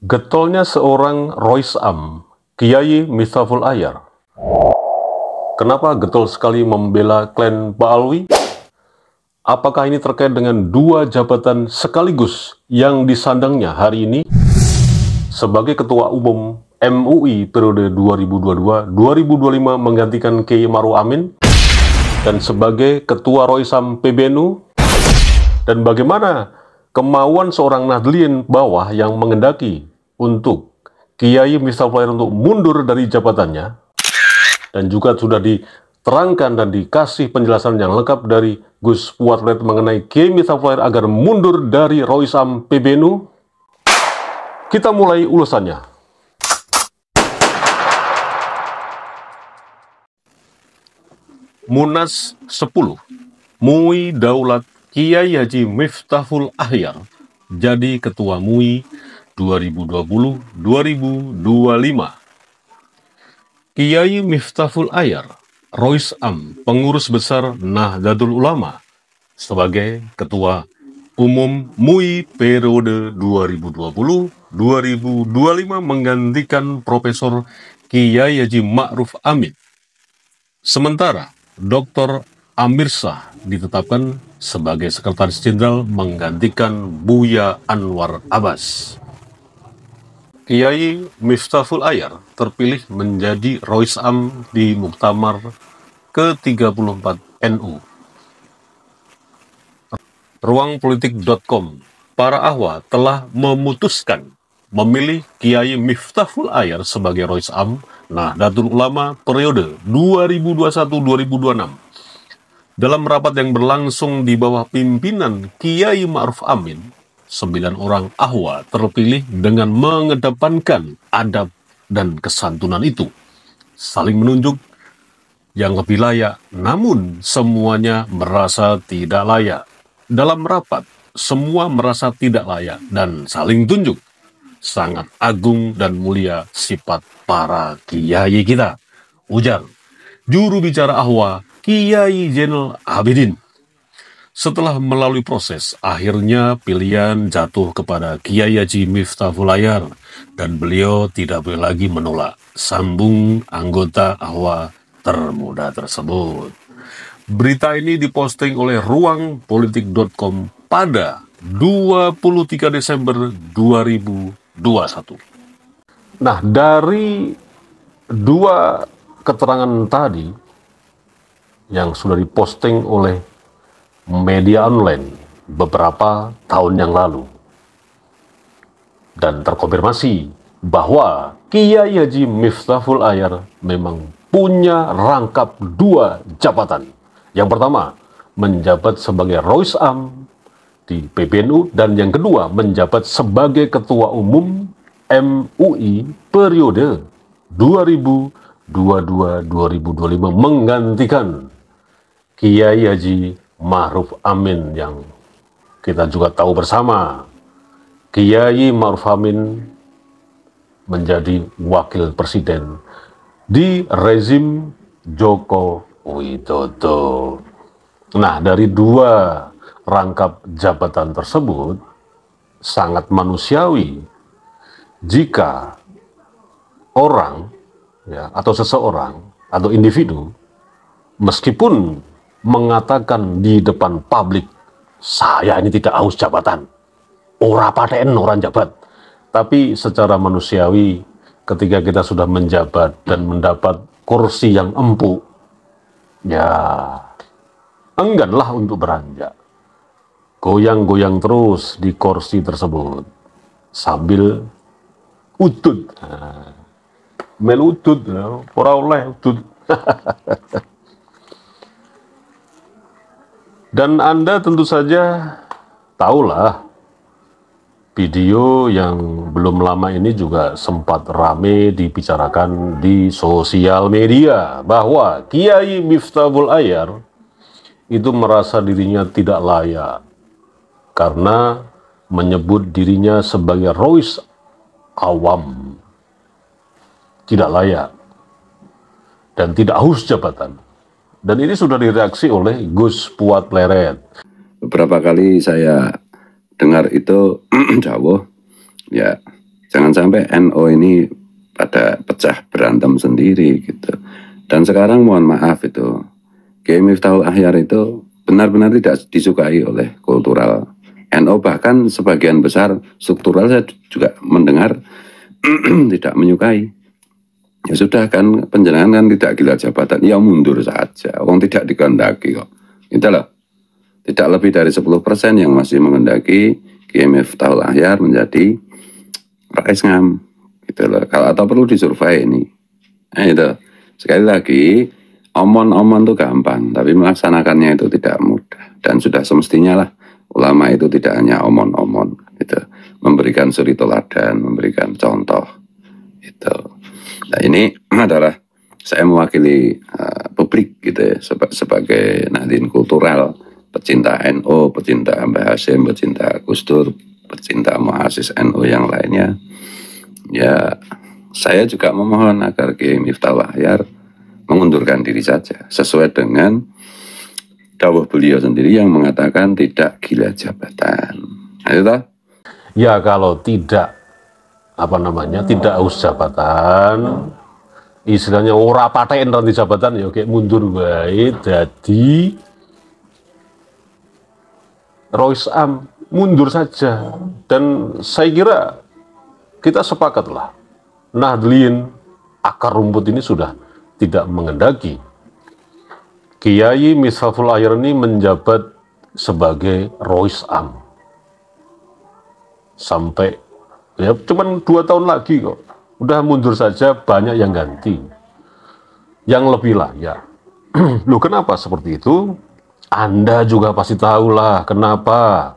Getolnya seorang Rois Am, Kiai Miftahul Ahyar. Kenapa getol sekali membela klan Ba'alwi? Apakah ini terkait dengan dua jabatan sekaligus yang disandangnya hari ini? Sebagai Ketua Umum MUI periode 2022-2025 menggantikan Kiai Ma'ruf Amin, dan sebagai Ketua Rois Am PBNU, dan bagaimana kemauan seorang Nahdliyin bawah yang mengendaki untuk Kiai Miftahul Ahyar untuk mundur dari jabatannya, dan juga sudah diterangkan dan dikasih penjelasan yang lengkap dari Gus Fuad mengenai Kiai Miftahul Ahyar agar mundur dari Rois Am PBNU. Kita mulai ulasannya. Munas 10, MUI Daulat Kiai Haji Miftahul Ahyar jadi Ketua MUI 2020-2025. Kiai Miftahul Ahyar, Rois Am, pengurus besar Nahdlatul Ulama, sebagai Ketua Umum MUI periode 2020-2025 menggantikan Profesor Kiai Haji Ma'ruf Amin. Sementara Dr. Amir Shah ditetapkan sebagai Sekretaris Jenderal menggantikan Buya Anwar Abbas. Kiai Miftahul Ahyar terpilih menjadi Rois Am di Muktamar ke-34 NU. Ruangpolitik.com, para ahwa telah memutuskan memilih Kiai Miftahul Ahyar sebagai Rois Am Nahdlatul Ulama periode 2021-2026. Dalam rapat yang berlangsung di bawah pimpinan Kiai Ma'ruf Amin, 9 orang ahwa terpilih dengan mengedepankan adab dan kesantunan itu, saling menunjuk yang lebih layak, namun semuanya merasa tidak layak. Dalam rapat, semua merasa tidak layak dan saling tunjuk. Sangat agung dan mulia sifat para kiai kita, ujar juru bicara ahwa Kiai Zainal Abidin. Setelah melalui proses, akhirnya pilihan jatuh kepada Kiai Haji Miftahul Ahyar dan beliau tidak boleh lagi menolak, sambung anggota ahwa termuda tersebut. Berita ini diposting oleh ruangpolitik.com pada 23 Desember 2021. Nah, dari dua keterangan tadi yang sudah diposting oleh media online beberapa tahun yang lalu, dan terkonfirmasi bahwa Kiai Haji Miftahul Ahyar memang punya rangkap dua jabatan. Yang pertama, menjabat sebagai Rois Am di PBNU, dan yang kedua, menjabat sebagai Ketua Umum MUI periode 2022-2025 menggantikan Kiai Haji Ma'ruf Amin, yang kita juga tahu bersama Kiai Ma'ruf Amin menjadi wakil presiden di rezim Joko Widodo. Nah, dari dua rangkap jabatan tersebut sangat manusiawi jika orang, ya, atau seseorang atau individu, meskipun mengatakan di depan publik, saya ini tidak haus jabatan, ora paten orang jabat, tapi secara manusiawi ketika kita sudah menjabat dan mendapat kursi yang empuk, ya engganlah untuk beranjak, goyang-goyang terus di kursi tersebut sambil utut, melutut, ora oleh utut. Dan Anda tentu saja tahulah video yang belum lama ini juga sempat rame dibicarakan di sosial media bahwa Kiai Miftahul Ahyar itu merasa dirinya tidak layak karena menyebut dirinya sebagai Rois Awam, tidak layak dan tidak haus jabatan. Dan ini sudah direaksi oleh Gus Fuad Pleret. Beberapa kali saya dengar itu jauh, ya Jangan sampai NO ini pada pecah berantem sendiri gitu. Dan sekarang mohon maaf itu, Kiai Miftahul Akhyar itu benar-benar tidak disukai oleh kultural NO, bahkan sebagian besar struktural saya juga mendengar tidak menyukai. Ya sudah kan, penjenengan kan tidak gila jabatan, ya mundur saja, orang tidak dikehendaki kok. Itu loh. Tidak lebih dari 10% yang masih mengendaki Kiai Miftahul Akhyar menjadi Rais Ngam. Gitu loh. Kalau atau perlu disurvei ini. Nah itu. Sekali lagi, omon-omon itu gampang, tapi melaksanakannya itu tidak mudah. Dan sudah semestinya lah, ulama itu tidak hanya omon-omon, gitu. Memberikan suri teladan, memberikan contoh. Gitu. Nah ini adalah saya mewakili publik gitu ya, sebagai Nahdien kultural, pecinta NU, pecinta Mbah Hasyim, pecinta Gus Dur, pecinta muassis NU yang lainnya. Ya, saya juga memohon agar Kiai Miftahul Akhyar mengundurkan diri saja, sesuai dengan dawuh beliau sendiri yang mengatakan tidak gila jabatan. Ayo. Ya kalau tidak tidak haus jabatan, istilahnya ora paten nanti jabatan ya kayak mundur wae jadi Rois Am, mundur saja. Dan saya kira kita sepakatlah, Nahdlin akar rumput ini sudah tidak mengendaki. Kiai Miftahul Akhyar ini menjabat sebagai Rois Am sampai ya cuman 2 tahun lagi kok, udah mundur saja, banyak yang ganti yang lebih layak. Loh kenapa seperti itu? Anda juga pasti tahulah kenapa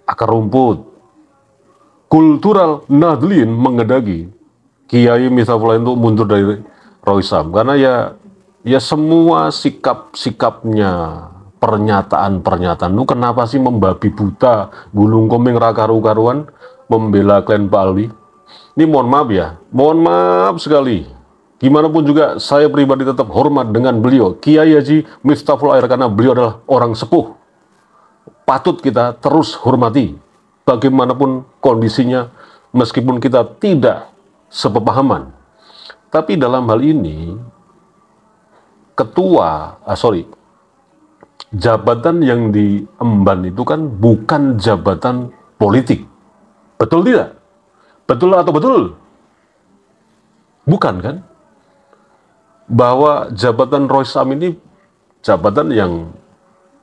akar rumput kultural Nahdlin mengendaki Kiai Miftahul Akhyar untuk mundur dari Rois Am, karena ya semua sikap-sikapnya, pernyataan-pernyataan itu kenapa sih membabi buta, gulung komeng raka-rukaruan membela klan Pak Alwi. Ini mohon maaf ya, mohon maaf sekali. Gimana pun juga saya pribadi tetap hormat dengan beliau, Kiai Haji Miftahul Akhyar, karena beliau adalah orang sepuh. Patut kita terus hormati bagaimanapun kondisinya, meskipun kita tidak sepepahaman. Tapi dalam hal ini, jabatan yang diemban itu kan bukan jabatan politik. Betul tidak? Betul atau betul? Bukan kan? Bahwa jabatan Rois Am ini jabatan yang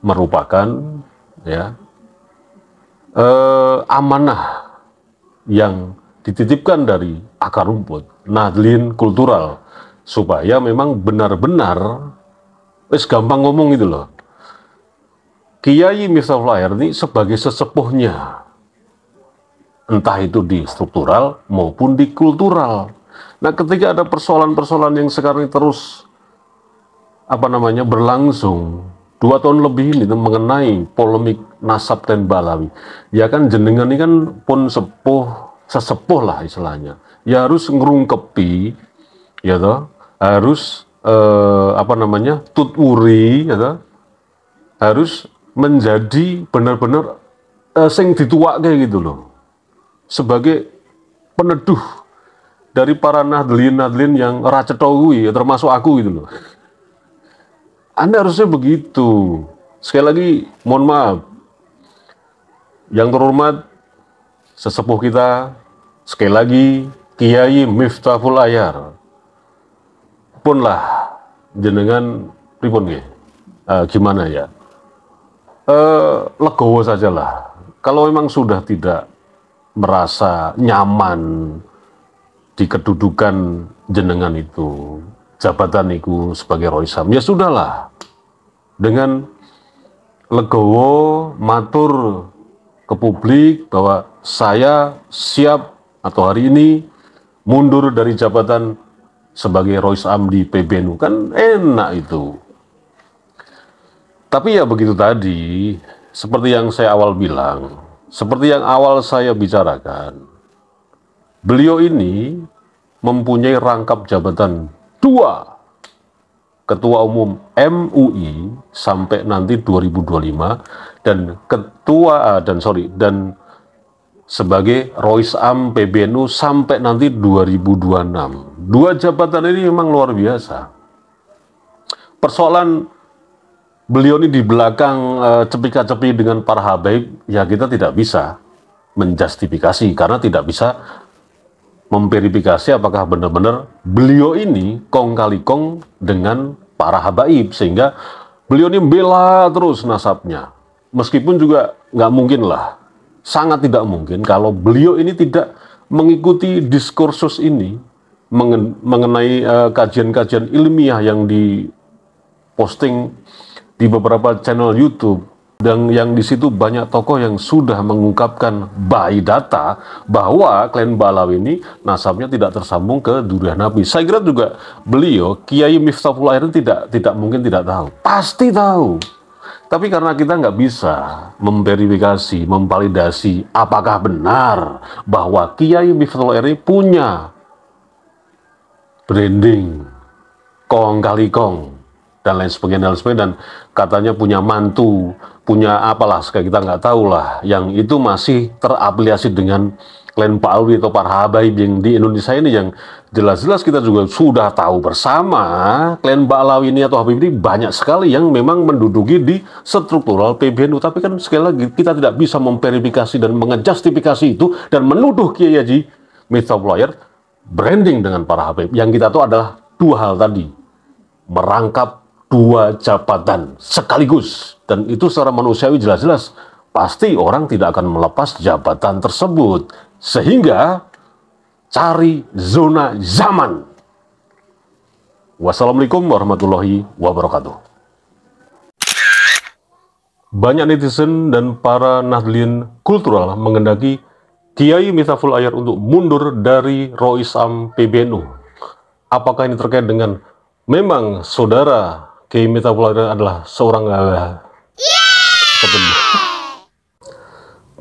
merupakan ya amanah yang dititipkan dari akar rumput Nahdlin kultural, supaya memang benar-benar gampang ngomong gitu loh. Kiai Miftahul Akhyar ini sebagai sesepuhnya, entah itu di struktural maupun di kultural. Nah, ketika ada persoalan-persoalan yang sekarang terus berlangsung 2 tahun lebih ini mengenai polemik nasab dan Balawi, ya kan jenengan ini kan pun sesepuh lah istilahnya, ya harus ngerungkepi, ya toh, harus tuturi, ya toh, harus menjadi benar-benar sing dituak kayak gitu loh, sebagai peneduh dari para Nahdlin yang racetowi, ya, termasuk aku gitu loh. Anda harusnya begitu. Sekali lagi, mohon maaf, yang terhormat sesepuh kita, sekali lagi Kiai Miftahul Akhyar, punlah jenengan pripun nggih, gimana ya, legowo sajalah. Kalau memang sudah tidak merasa nyaman di kedudukan jenengan itu, jabatan itu sebagai Rois Am, ya sudahlah, dengan legowo matur ke publik bahwa saya siap atau hari ini mundur dari jabatan sebagai Rois Am di PBNU, kan enak itu. Tapi ya begitu tadi, seperti yang saya awal bilang, seperti yang awal saya bicarakan, beliau ini mempunyai rangkap jabatan 2, Ketua Umum MUI sampai nanti 2025, dan sebagai Roisam PBNU sampai nanti 2026. Dua jabatan ini memang luar biasa. Persoalan beliau ini di belakang cepika-cepi dengan para habaib, ya kita tidak bisa menjustifikasi karena tidak bisa memverifikasi apakah benar-benar beliau ini kong kali kong dengan para habaib, sehingga beliau ini bela terus nasabnya. Meskipun juga nggak mungkin lah, sangat tidak mungkin kalau beliau ini tidak mengikuti diskursus ini mengenai kajian-kajian ilmiah yang diposting di beberapa channel YouTube, dan yang di situ banyak tokoh yang sudah mengungkapkan by data bahwa klan Ba'alawi ini nasabnya tidak tersambung ke Dzurriyyah Nabi. Saya kira juga beliau, Kiai Miftahul Ahyar, tidak mungkin tidak tahu, pasti tahu. Tapi karena kita nggak bisa memverifikasi, memvalidasi apakah benar bahwa Kiai Miftahul Ahyar ini punya branding kong kali kong dan lain sebagainya, dan katanya punya mantu, punya apalah, kita nggak tahu lah, yang itu masih terafiliasi dengan klan Ba'alawi atau para habaib yang di Indonesia ini, yang jelas-jelas kita juga sudah tahu bersama klan Ba'alawi ini atau habib ini banyak sekali yang memang menduduki di struktural PBNU. Tapi kan sekali lagi kita tidak bisa memverifikasi dan mengejustifikasi itu dan menuduh Kiai Haji Miftahul Ahyar branding dengan para habaib. Yang kita tahu adalah dua hal tadi, merangkap dua jabatan sekaligus, dan itu secara manusiawi jelas-jelas pasti orang tidak akan melepas jabatan tersebut, sehingga cari zona zaman. Wassalamualaikum warahmatullahi wabarakatuh. Banyak netizen dan para nahdlin kultural mengendaki Kiai Miftahul Ahyar untuk mundur dari Roisam PBNU. Apakah ini terkait dengan memang saudara Kiai Miftahul Ahyar adalah seorang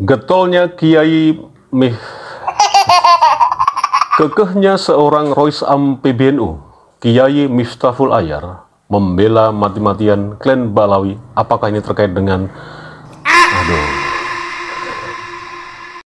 getolnya Kiai kekehnya seorang Roisam PBNU, Kiai Miftahul Ahyar membela mati-matian klan Ba'alawi. Apakah ini terkait dengan